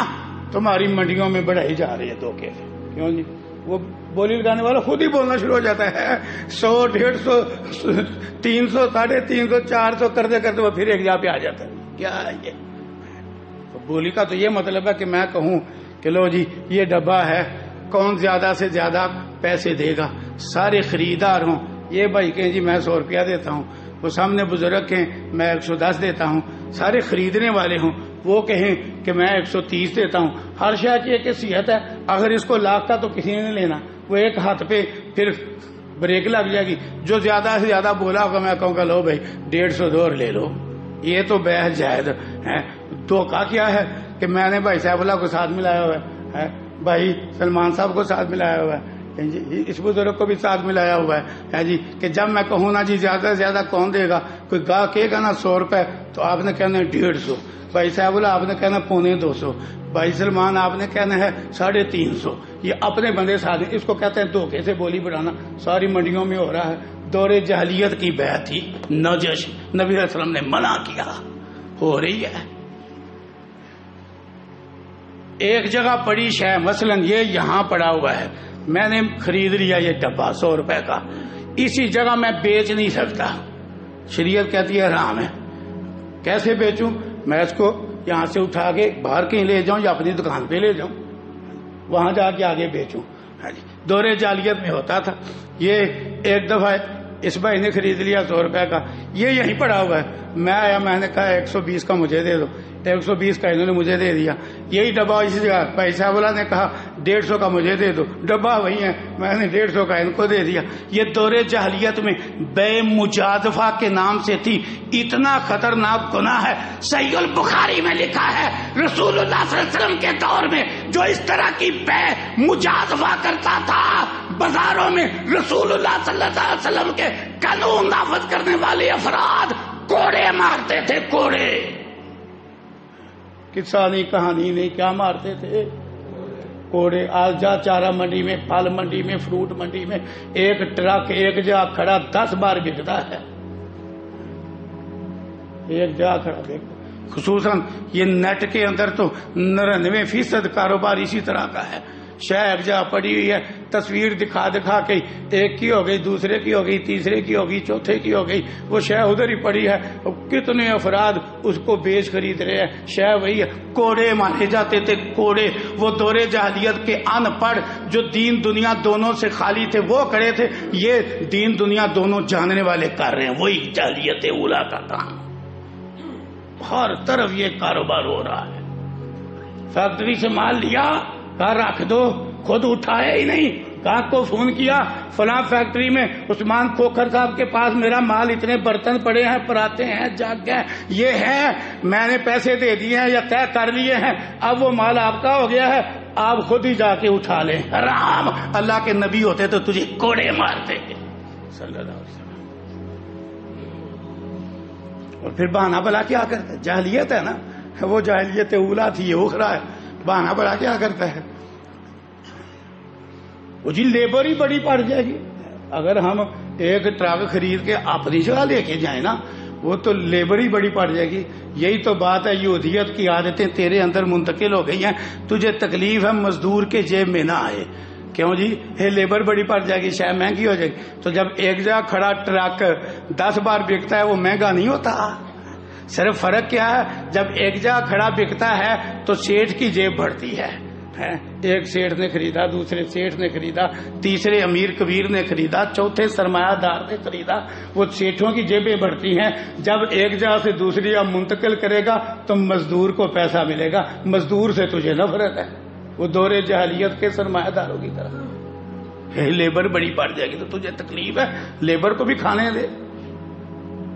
تمہاری منڈیوں میں بڑھائی جا رہی ہے دھوکے سے۔ کیوں جی؟ وہ بولی لگانے والا خود ہی بولنا شروع ہو جاتا ہے، 100، 150، 300، 350، 400 کرتے کرتے وہ پھر ایک جگہ پہ آ جاتا ہے۔ کیا یہ بولی کا تو یہ مطلب ہے کہ میں کہوں کہ لو جی یہ ڈبہ ہے، کون زیادہ سے زیادہ پیسے دے گا، سارے خریدار ہوں، یہ بھائی کہیں جی میں 100 روپیہ دیتا ہوں، وہ سامنے بزرگ کہیں میں 110 دیتا ہوں، سارے خریدنے والے ہوں، وہ کہیں کہ میں 130 دیتا ہوں۔ ہر شے کی ایک حیثیت ہے، اگر اس کو لاکھ کا تو کسی نے نہیں لینا، وہ ایک ہاتھ پہ پھر بریک لگ جائے گی، جو زیادہ سے زیادہ بولا ہوگا میں کہوں گا لو بھائی 150 اور لے لو، یہ تو بحث جائز ہے۔ دھوکہ کیا ہے کہ میں نے بھائی صاحب اللہ کو ساتھ ملایا ہوا ہے، بھائی سلمان صاحب کو ساتھ ملایا ہوا ہے جی، اس بزرگ کو بھی ساتھ ملایا ہوا ہے جی، کہ جب میں کہوں نا جی زیادہ سے زیادہ کون دے گا، کوئی گاہ کہے گا نا 100 روپے تو آپ نے کہنا ہے 150، بھائی صاحب اللہ آپ نے کہنا 250، بھائی سلمان آپ نے کہنا ہے 350، یہ اپنے بندے ساتھ ہیں، اس کو کہتے ہیں دھوکے سے بولی بڑھانا، ساری منڈیوں میں ہو رہا ہے۔ دور جاہلیت کی بیعت تھی، نجش، نبی علیہ السلام نے منع کیا، ہو رہی ہے۔ ایک جگہ پڑی شے، مثلا یہ یہاں پڑا ہوا ہے، میں نے خرید لیا یہ ڈبہ 100 روپے کا، اسی جگہ میں بیچ نہیں سکتا، شریعت کہتی ہے حرام ہے۔ کیسے بیچوں؟ میں اس کو یہاں سے اٹھا کے باہر کہیں لے جاؤں یا اپنی دکان پہ لے جاؤں، وہاں جا کے آگے بیچوں۔ دور جاہلیت میں ہوتا تھا۔ یہ ایک دفعہ اس بھائی نے خرید لیا 100 روپے کا، یہ یہیں پڑا ہوا ہے، میں آیا، میں نے کہا 120 کا مجھے دے دو، 120 کا انہوں نے مجھے دے دیا، یہی ڈبہ اسی جگہ بھائی صاحب اللہ نے کہا 150 کا مجھے دے دو، ڈبہ وہی ہے، میں نے 150 کا ان کو دے دیا۔ یہ دور جاہلیت میں بے مجادفہ کے نام سے تھی، اتنا خطرناک گناہ ہے۔ صحیح البخاری میں لکھا ہے رسول اللہ صلی اللہ علیہ وسلم کے دور میں جو اس طرح کی بے مجادفہ کرتا تھا، بازاروں میں رسول اللہ صلی اللہ علیہ وسلم کے قانون نافذ کرنے والے افراد کوڑے مارتے تھے، کوڑے، قصہ نہیں کہانی نہیں، کیا مارتے تھے؟ کوڑے۔ آج جا چارہ منڈی میں، پھل منڈی میں، فروٹ منڈی میں ایک ٹرک ایک جگہ کھڑا 10 بار بکتا ہے، ایک جگہ کھڑا دیکھو۔ خصوصاً یہ نیٹ کے اندر تو 99% کاروبار اسی طرح کا ہے، شے ایک جگہ پڑی ہوئی ہے، تصویر دکھا دکھا کے ایک کی ہو گئی، دوسرے کی ہو گئی، تیسرے کی ہو گئی، چوتھے کی ہو گئی، وہ شے ادھر ہی پڑی ہے، کتنے افراد اس کو بیچ خرید رہے ہیں، شے وہی ہے۔ کوڑے مارے جاتے تھے، کوڑے۔ وہ دور جاہلیت کے ان پڑھ جو دین دنیا دونوں سے خالی تھے وہ کھڑے تھے، یہ دین دنیا دونوں جاننے والے کر رہے ہیں، وہی جاہلیت اولا کا کام۔ ہر طرف یہ کاروبار ہو رہا ہے۔ فیکٹری سے مال لیا، کہا رکھ دو، خود اٹھایا ہی نہیں، گاہک کو فون کیا فلاں فیکٹری میں عثمان کھوکھر صاحب کے پاس میرا مال اتنے برتن پڑے ہیں، پراتے ہیں، جاگ گئے، یہ ہے، میں نے پیسے دے دیے ہیں یا طے کر لیے ہیں، اب وہ مال آپ کا ہو گیا ہے، آپ خود ہی جا کے اٹھا لیں۔ حرام۔ اللہ کے نبی ہوتے تو تجھے کوڑے مارتے صلی اللہ علیہ وسلم۔ اور پھر بہانہ بلا کیا کرتا ہے؟ جاہلیت ہے نا، وہ جاہلیت اولا تھی، یہ اخرا ہے۔ بہانہ بلا کیا کرتا ہے؟ وہ جی لیبر ہی بڑی پڑ جائے گی۔ اگر ہم ایک ٹرک خرید کے اپنی جگہ لے کے جائیں نا، وہ تو لیبر ہی بڑی پڑ جائے گی۔ یہی تو بات ہے، یہودیت کی عادتیں تیرے اندر منتقل ہو گئی ہیں، تجھے تکلیف ہے مزدور کے جیب میں نہ آئے۔ کیوں جی؟ لیبر بڑی پڑ جائے گی، شاید مہنگی ہو جائے گی۔ تو جب ایک جگہ کھڑا ٹرک 10 بار بکتا ہے وہ مہنگا نہیں ہوتا؟ صرف فرق کیا ہے، جب ایک جگہ کھڑا بکتا ہے تو سیٹھ کی جیب بڑھتی ہے، ایک سیٹھ نے خریدا، دوسرے سیٹھ نے خریدا، تیسرے امیر کبیر نے خریدا، چوتھے سرمایہ دار نے خریدا. وہ سیٹھوں کی جیبیں بڑھتی ہیں. جب ایک جگہ سے دوسری جگہ منتقل کرے گا تو مزدور کو پیسہ ملے گا، مزدور سے تجھے نفرت ہے. وہ دور جاہلیت کے سرمایہ داروں کی طرح. لیبر بڑی بڑھ جائے گی تو تجھے تکلیف ہے، لیبر کو بھی کھانے دے.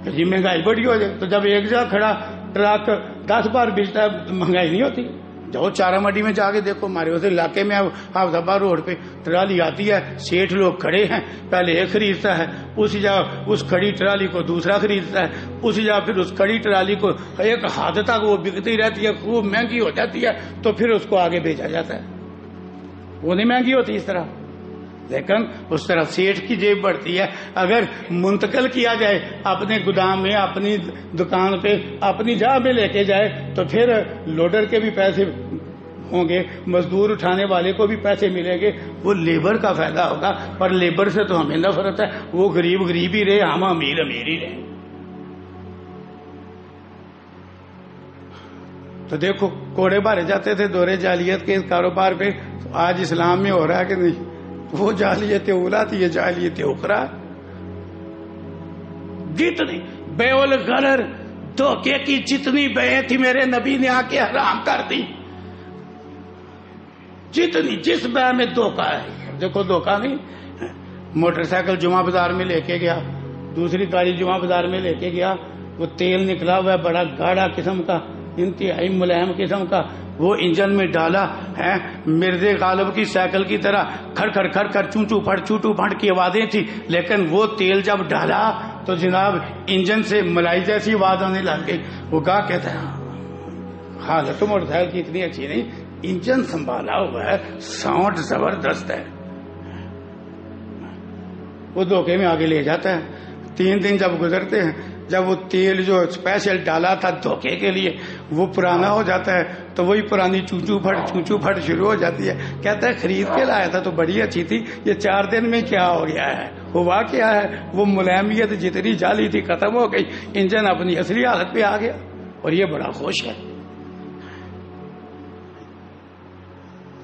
جی مہنگائی بڑی ہو جائے تو جب ایک جگہ کھڑا ٹرک 10 بار بیچتا ہے مہنگائی نہیں ہوتی. جاؤ چارہ منڈی میں جا کے دیکھو، ہمارے اس علاقے میں حافظ آباد روڈ پہ ٹرالی آتی ہے، سیٹھ لوگ کھڑے ہیں، پہلے ایک خریدتا ہے، اسی جگہ اس کھڑی ٹرالی کو دوسرا خریدتا ہے، اسی جگہ پھر اس کھڑی ٹرالی کو ایک حد تک وہ بکتی رہتی ہے، خوب مہنگی ہو جاتی ہے تو پھر اس کو آگے بیچا جاتا ہے. وہ نہیں مہنگی ہوتی اس طرح، لیکن اس طرح سیٹھ کی جیب بڑھتی ہے. اگر منتقل کیا جائے اپنے گودام میں، اپنی دکان پہ، اپنی جگہ میں لے کے جائے تو پھر لوڈر کے بھی پیسے ہوں گے، مزدور اٹھانے والے کو بھی پیسے ملیں گے، وہ لیبر کا فائدہ ہوگا. پر لیبر سے تو ہمیں نفرت ہے، وہ غریب غریب ہی رہے، ہم امیر امیر ہی رہے. تو دیکھو کوڑے بھرے جاتے تھے دور جاہلیت کے کاروبار پہ. آج اسلام میں ہو رہا ہے کہ نہیں؟ وہ جاہلیت اولا تھی، یہ جاہلیت اخرى. جتنی بے الغرر دھوکے کی جتنی بے تھی میرے نبی نے آ کے حرام کر دی. جتنی جس بے میں دھوکہ ہے، دیکھو دھوکہ نہیں. موٹر سائیکل جمعہ بازار میں لے کے گیا، دوسری گاڑی جمعہ بازار میں لے کے گیا، وہ تیل نکلا ہوا ہے بڑا گاڑھا قسم کا، انتہائی ملائم قسم کا، وہ انجن میں ڈالا ہے. مرزے غالب کی سائیکل کی طرح کھڑ کھڑ کھڑ کھڑ چونچو پھڑ کی آوازیں تھی، لیکن وہ تیل جب ڈالا تو جناب انجن سے ملائی جیسی آواز آنے لگ گئی. وہ گا کہتا ہے حالت موٹر سائیکل کی اتنی اچھی نہیں، انجن سنبھالا ہوا ہے، ساؤنڈ زبردست ہے. وہ دھوکے میں آگے لے جاتا ہے. 3 دن جب گزرتے ہیں، جب وہ تیل جو اسپیشل ڈالا تھا دھوکے کے لیے وہ پرانا ہو جاتا ہے تو وہی پرانی چونچو پھٹ شروع ہو جاتی ہے. کہتا ہے خرید کے لایا تھا تو بڑی اچھی تھی، یہ 4 دن میں کیا ہو گیا ہے؟ ہوا کیا ہے؟ وہ ملائمیت جتنی جالی تھی ختم ہو گئی، انجن اپنی اصلی حالت پہ آ گیا اور یہ بڑا خوش ہے.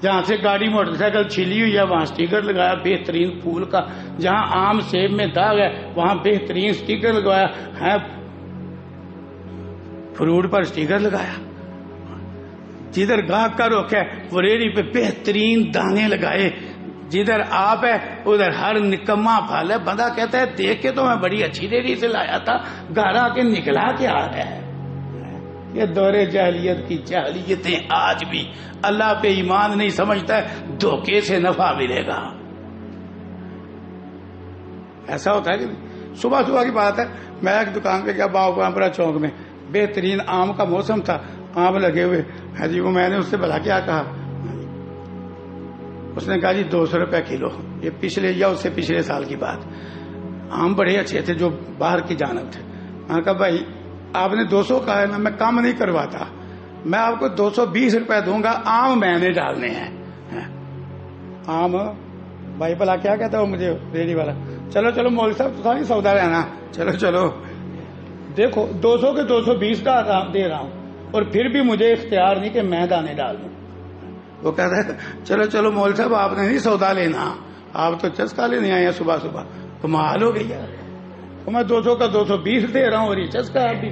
جہاں سے گاڑی موٹر سائیکل چھلی ہوئی ہے وہاں سٹیکر لگایا بہترین پھول کا، جہاں آم سیب میں داغ ہے وہاں بہترین سٹیکر لگایا ہے، فروٹ پر سٹیکر لگایا. جدھر گاہک کا رخ ہے وہ ریڑھی پہ بہترین دانے لگائے، جدھر آپ ہے ادھر ہر نکما پھل ہے. بندہ کہتا ہے دیکھ کے تو میں بڑی اچھی ریڑھی سے لایا تھا، گھر آ کے نکلا کیا ہے؟ یہ دور جاہلیت کی جاہلیتیں آج بھی اللہ پہ ایمان نہیں سمجھتا ہے، دھوکے سے نفع ملے گا. ایسا ہوتا ہے کہ صبح کی بات ہے، میں ایک دکان پہ گیا باغ چوک میں، بہترین آم کا موسم تھا، آم لگے ہوئے. ہاں جی، وہ میں نے اس سے بھلا کیا کہا، اس نے کہا جی 200 روپے کلو. یہ پچھلے یا اس سے پچھلے سال کی بات. آم بڑے اچھے تھے جو باہر کی جانب تھے. میں نے کہا بھائی آپ نے 200 کہا ہے نا، میں کم نہیں کرواتا، میں آپ کو 220 روپے دوں گا، آم میں نے ڈالنے ہیں. آم بھائی بھلا کیا کہتا وہ مجھے ریڑھی والا، چلو مول صاحب تو نہیں سودا لینا، چلو دیکھو 200 کے 220 کا دے رہا ہوں اور پھر بھی مجھے اختیار نہیں کہ میں دانے ڈال دوں. وہ کہتا ہے چلو مول صاحب آپ نے نہیں سودا لینا، آپ تو چسکا لینے آئے ہیں صبح کمال ہو گئی ہے. میں 200 کا 220 دے رہا ہوں اور یہ چسکا ابھی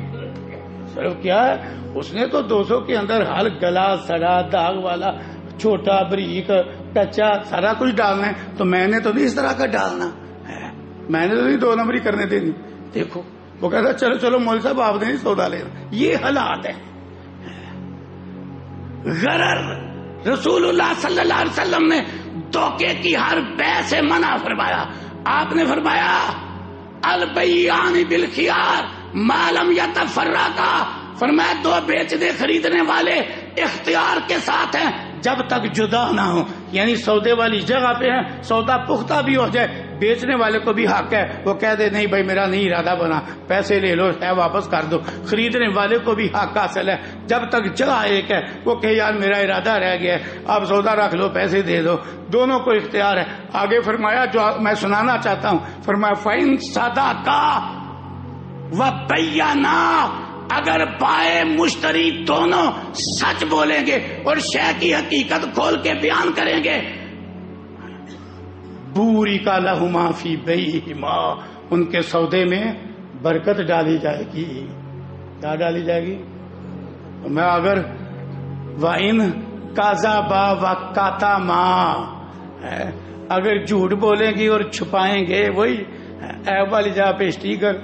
صرف کیا ہے. اس نے تو 200 کے اندر ہر گلا سڑا داغ والا چھوٹا بریک کچا سارا کچھ ڈالنا ہے، تو میں نے تو نہیں اس طرح کا ڈالنا ہے، میں نے تو نہیں 2 نمبری کرنے دینی. دیکھو وہ کہتا ہے چلو مول صاحب آپ نے نہیں سودا لینا. یہ حالات ہے غرر. رسول اللہ صلی اللہ علیہ وسلم نے دھوکے کی ہر بے سے منع فرمایا. آپ نے فرمایا البیعان بالخیار ما لم یتفرقا، فرمایا 2 بیچنے خریدنے والے اختیار کے ساتھ ہیں جب تک جدا نہ ہو. یعنی سودے والی جگہ پہ ہیں، سودا پختہ بھی ہو جائے، بیچنے والے کو بھی حق ہے وہ کہہ دے نہیں بھائی میرا نہیں ارادہ بنا، پیسے لے لو ہے واپس کر دو. خریدنے والے کو بھی حق حاصل ہے جب تک جگہ ایک ہے وہ کہ یار میرا ارادہ رہ گیا ہے، آپ سودا رکھ لو پیسے دے دو. دونوں کو اختیار ہے. آگے فرمایا جو میں سنانا چاہتا ہوں، فرمایا فَإِن صَدَقَا وَبَيَّنَا، اگر بائے مشتری دونوں سچ بولیں گے اور شے کی حقیقت کھول کے بیان کریں گے، بوری کا لہما فی بیہما، ان کے سودے میں برکت ڈالی جائے گی. کیا ڈالی جائے گی؟ میں اگر وَإِن كَذَبَا وَكَتَمَا، اگر جھوٹ بولیں گی اور چھپائیں گے، وہی ایب والی جا پہ اسٹیکر،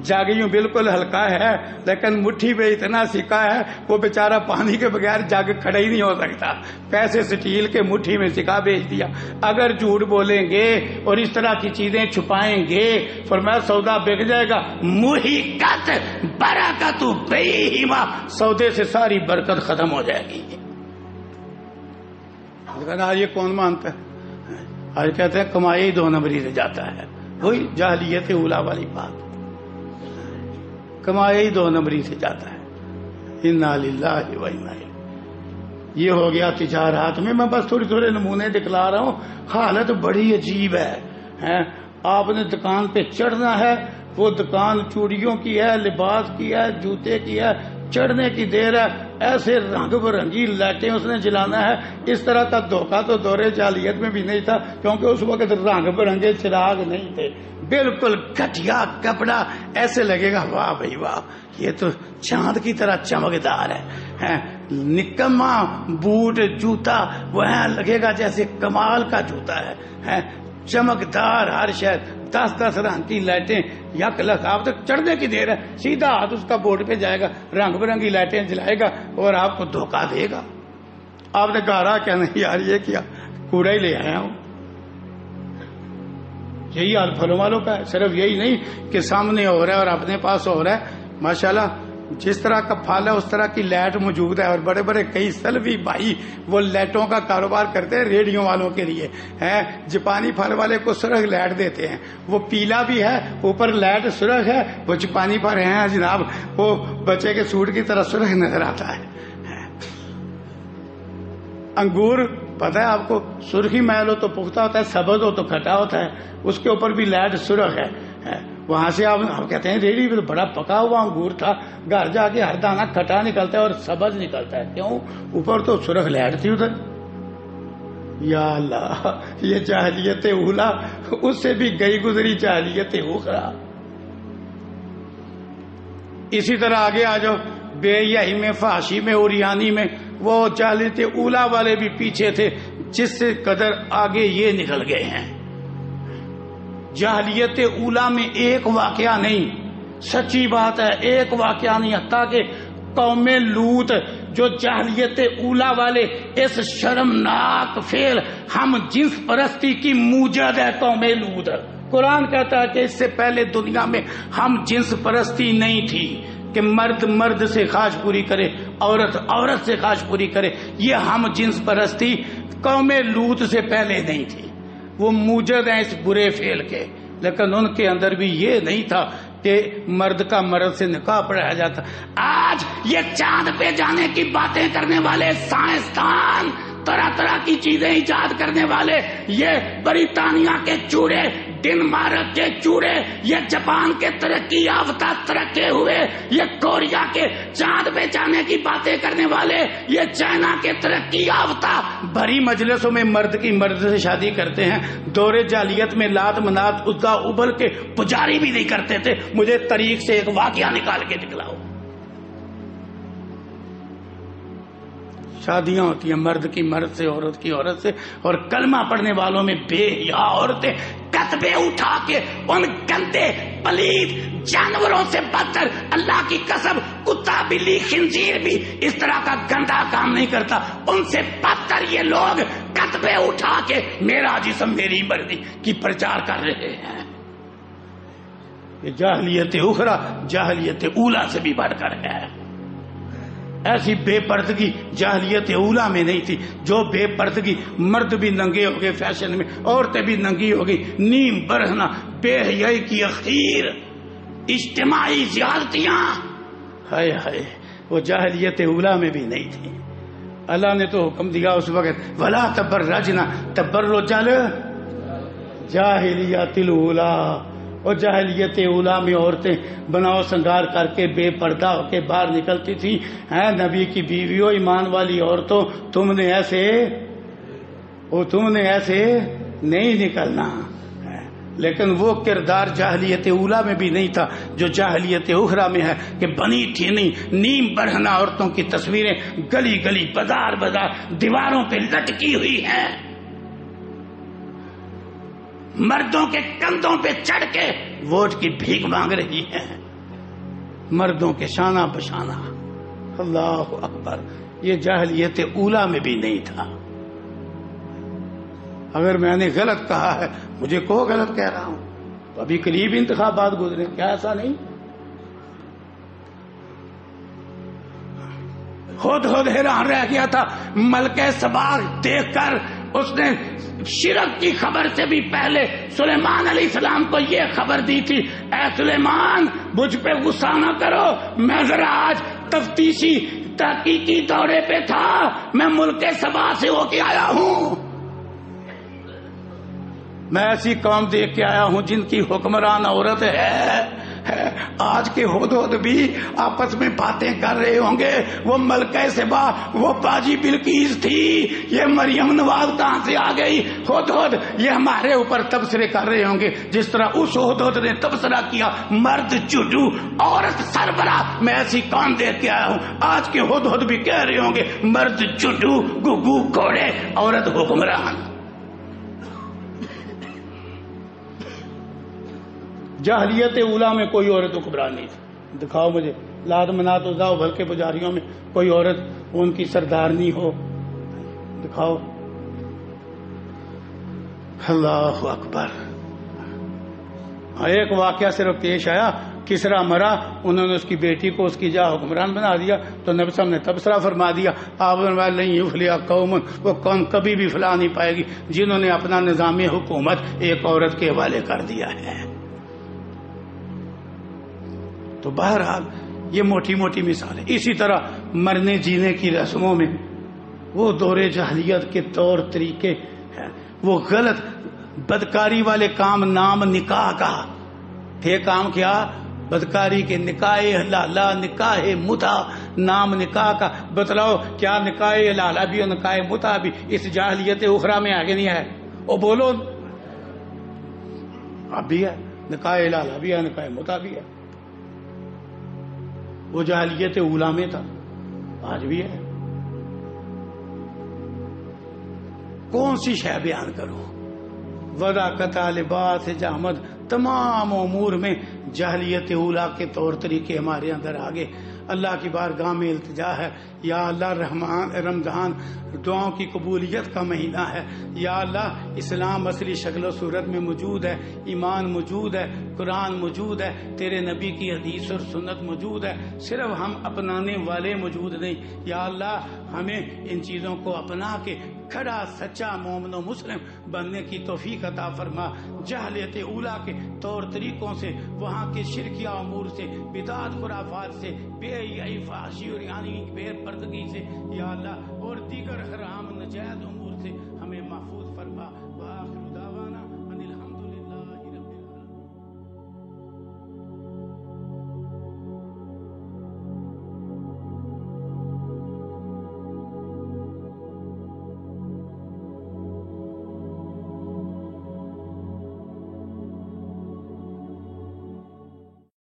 جاگ یوں بالکل ہلکا ہے لیکن مٹھی پہ اتنا سکا ہے وہ بیچارہ پانی کے بغیر جگ کھڑا ہی نہیں ہو سکتا، پیسے سٹیل کے مٹھی میں سکا بھیج دیا. اگر جھوٹ بولیں گے اور اس طرح کی چیزیں چھپائیں گے، فرمایا سودا بک جائے گا. محقت برکت بیہما، سودے سے ساری برکت ختم ہو جائے گی. لیکن آج یہ کون مانتا ہے؟ آج کہتے ہیں کمائی ہی 2 نمبری سے جاتا ہے. وہی جاہلیت اولا والی بات، کمائی ہی 2 نمبری سے جاتا ہے. انا للہ و انا الیہ. یہ ہو گیا تجارات میں. میں بس تھوڑے نمونے دکھلا رہا ہوں. حالت بڑی عجیب ہے. آپ نے دکان پہ چڑھنا ہے، وہ دکان چوڑیوں کی ہے، لباس کی ہے، جوتے کی ہے، چڑھنے کی دیر ہے، ایسے رنگ برنگی لائٹیں اس نے جلانا ہے. اس طرح کا دھوکہ تو دور جاہلیت میں بھی نہیں تھا، کیونکہ اس وقت رنگ برنگے چراغ نہیں تھے. بالکل گھٹیا کپڑا، ایسے لگے گا واہ بھائی واہ، یہ تو چاند کی طرح چمکدار ہے. نکما بوٹ جوتا، وہ لگے گا جیسے کمال کا جوتا ہے، چمکدار ہر شہر. 10 رنگ کی لائٹیں یک لک. آپ تک چڑھنے کی دیر ہے، سیدھا ہاتھ اس کا بورڈ پہ جائے گا، رنگ برنگی لائٹیں جلائے گا اور آپ کو دھوکہ دے گا. آپ نے کہا کیا نہیں یار، یہ کیا کوڑا ہی لے آیا ہوں. یہی حال پھلوں والوں کا ہے. صرف یہی نہیں کہ سامنے ہو رہا ہے اور اپنے پاس ہو رہا ہے. ماشاءاللہ جس طرح کا پھل ہے اس طرح کی لائٹ موجود ہے. اور بڑے بڑے کئی سلفی بھائی وہ لائٹوں کا کاروبار کرتے ہیں ریڈیو والوں کے لیے. جاپانی پھل والے کو سرخ لائٹ دیتے ہیں، وہ پیلا بھی ہے، اوپر لائٹ سرخ ہے. وہ جاپانی پھل ہیں جناب، وہ بچے کے سوٹ کی طرح سرخ نظر آتا ہے. انگور پتہ ہے آپ کو، سرخی محل ہو تو پختہ ہوتا ہے، سبز ہو تو کھٹا ہوتا ہے. اس کے اوپر بھی لائٹ سرخ ہے. وہاں سے آپ کہتے ہیں ریڑھی میں بڑا پکا ہوا انگور تھا، گھر جا کے ہر دانہ کھٹا نکلتا ہے اور سبز نکلتا ہے. کیوں؟ اوپر تو سرخ لائٹ تھی ادھر. یا اللہ، یہ جاہلیت اولا، اس سے بھی گئی گزری جاہلیت اخرى. اسی طرح آگے آ جاؤ، بے حیائی میں، فحاشی میں، اوریانی میں. وہ جاہلیت اولا والے بھی پیچھے تھے، جس سے قدر آگے یہ نکل گئے ہیں. جاہلیت اولا میں ایک واقعہ نہیں، سچی بات ہے، ایک واقعہ نہیں. حتیٰ کہ قوم لوط جو جاہلیت اولا والے اس شرمناک فعل ہم جنس پرستی کی موجد ہے قوم لوط. قرآن کہتا ہے کہ اس سے پہلے دنیا میں ہم جنس پرستی نہیں تھی کہ مرد مرد سے خواہش پوری کرے، عورت عورت سے خواہش پوری کرے. یہ ہم جنس پرستی قوم لوط سے پہلے نہیں تھی. وہ موجد ہیں اس برے فعل کے، لیکن ان کے اندر بھی یہ نہیں تھا کہ مرد کا مرد سے نکاح پڑھایا جاتا. آج یہ چاند پہ جانے کی باتیں کرنے والے سائنسدان، طرح طرح کی چیزیں ایجاد کرنے والے، یہ بریٹانیہ کے چوڑے، ڈنمارک کے چوڑے، یہ جاپان کے ترقی یافتہ ترقے ہوئے، یہ کوریا کے چاند پہ جانے کی باتیں کرنے والے، یہ چائنا کے ترقی یافتہ بھری مجلسوں میں مرد کی مرد سے شادی کرتے ہیں. دور جاہلیت میں لات منات عزا ابل کے پجاری بھی نہیں کرتے تھے. مجھے تاریخ سے ایک واقعہ نکال کے دکھلاؤ. شادیاں ہوتی ہیں مرد کی مرد سے، عورت کی عورت سے، اور کلمہ پڑھنے والوں میں بے حیا عورتیں کتبے اٹھا کے ان گندے پلید جانوروں سے بدتر، اللہ کی قسم کتا بلی خنزیر بھی اس طرح کا گندا کام نہیں کرتا، ان سے بدتر یہ لوگ کتبے اٹھا کے میرا جسم میری مرضی کی پرچار کر رہے ہیں. یہ جاہلیت اخرى جاہلیت اولا سے بھی بڑھ کر ہے. ایسی بے پردگی جاہلیت اولا میں نہیں تھی. جو بے پردگی، مرد بھی ننگے ہو گئے فیشن میں، عورتیں بھی ننگی ہو گئی، نیم برہنہ، بے حیائی کی اخیر، اجتماعی زیادتیاں، ہائے ہائے، وہ جاہلیت اولا میں بھی نہیں تھی. اللہ نے تو حکم دیا اس وقت، ولا تبرجنا تبرج الجاہلیت الاولی، اور جاہلیت اولا میں عورتیں بناؤ سنگار کر کے بے پردہ ہو کے باہر نکلتی تھی. نبی کی بیویوں ایمان والی عورتوں تم نے ایسے نہیں نکلنا. لیکن وہ کردار جاہلیت اولا میں بھی نہیں تھا جو جاہلیت اخرى میں ہے کہ بنی ٹھینی نیم برہنہ عورتوں کی تصویریں گلی گلی بازار بازار دیواروں پہ لٹکی ہوئی ہیں، مردوں کے کندھوں پہ چڑھ کے ووٹ کی بھیک مانگ رہی ہیں، مردوں کے شانہ بشانہ. اللہ اکبر. یہ جاہلیت اولا میں بھی نہیں تھا. اگر میں نے غلط کہا ہے مجھے کو غلط کہہ رہا ہوں. تو ابھی قریب انتخابات گزرے، کیا ایسا نہیں؟ خود حیران رہ گیا تھا ملکہ سبا دیکھ کر. اس نے شرک کی خبر سے بھی پہلے سلیمان علیہ السلام کو یہ خبر دی تھی، اے سلیمان مجھ پہ غصہ نہ کرو، میں ذرا آج تفتیشی تحقیقی دورے پہ تھا، میں ملک سبا سے ہو کے آیا ہوں، میں ایسی قوم دیکھ کے آیا ہوں جن کی حکمران عورت ہے. آج کے ہدہد بھی آپس میں باتیں کر رہے ہوں گے، وہ ملکہ سبا وہ باجی بلقیس تھی، یہ مریم نواز کہاں سے آ گئی. ہدہد یہ ہمارے اوپر تبصرے کر رہے ہوں گے جس طرح اس ہدہد نے تبصرہ کیا مرد جھوٹو عورت سربراہ، میں ایسی قوم دیکھ کے آیا ہوں. آج کے ہدہد بھی کہہ رہے ہوں گے مرد جھوٹو گگو گھوڑے عورت حکمران. جاہلیت اولا میں کوئی عورت حکمران نہیں تھی. دکھاؤ مجھے لات منات عزا و بھل کے پجاریوں میں کوئی عورت ان کی سردارنی ہو، دکھاؤ. اللہ اکبر. ایک واقعہ صرف پیش آیا، کسرا مرا، انہوں نے اس کی بیٹی کو اس کی جا حکمران بنا دیا، تو نبی صاحب نے تبصرہ فرما دیا آپ نہیں یفلح قوم، وہ قوم کبھی بھی فلاح نہیں پائے گی جنہوں نے اپنا نظام حکومت ایک عورت کے حوالے کر دیا ہے. تو بہرحال یہ موٹی موٹی مثال ہے. اسی طرح مرنے جینے کی رسموں میں وہ دور جاہلیت کے طور طریقے ہیں، وہ غلط بدکاری والے کام، نام نکاح کا تھے. کام کیا؟ بدکاری کے نکاح حلالہ، نکاح متع، نام نکاح کا. بتلاؤ کیا نکاح حلالہ بھی اور نکاح متع بھی اس جاہلیت اخرى میں آگے نہیں ہے؟ او بولو. اب بھی ہے، نکاح حلالہ بھی ہے، نکاح متع بھی ہے. وہ جاہلیت اولا میں تھا، آج بھی ہے. کون سی شے بیان کروں؟ ودا قطع لباس جامد، تمام امور میں جاہلیت اولا کے طور طریقے ہمارے اندر آگے. اللہ کی بارگاہ میں التجا ہے، یا اللہ رمضان دعاؤں کی قبولیت کا مہینہ ہے. یا اللہ اسلام اصلی شکل و صورت میں موجود ہے، ایمان موجود ہے، قرآن موجود ہے، تیرے نبی کی حدیث اور سنت موجود ہے، صرف ہم اپنانے والے موجود نہیں. یا اللہ ہمیں ان چیزوں کو اپنا کے کھڑا سچا مومن و مسلم بننے کی توفیق عطا فرما. جاہلیت اولا کے طور طریقوں سے، وہاں کے شرکیہ امور سے، بدعت خرافات سے، بے حیائی فحاشی اور یعنی بے پردگی سے یا اللہ اور دیگر حرام نجائز امور سے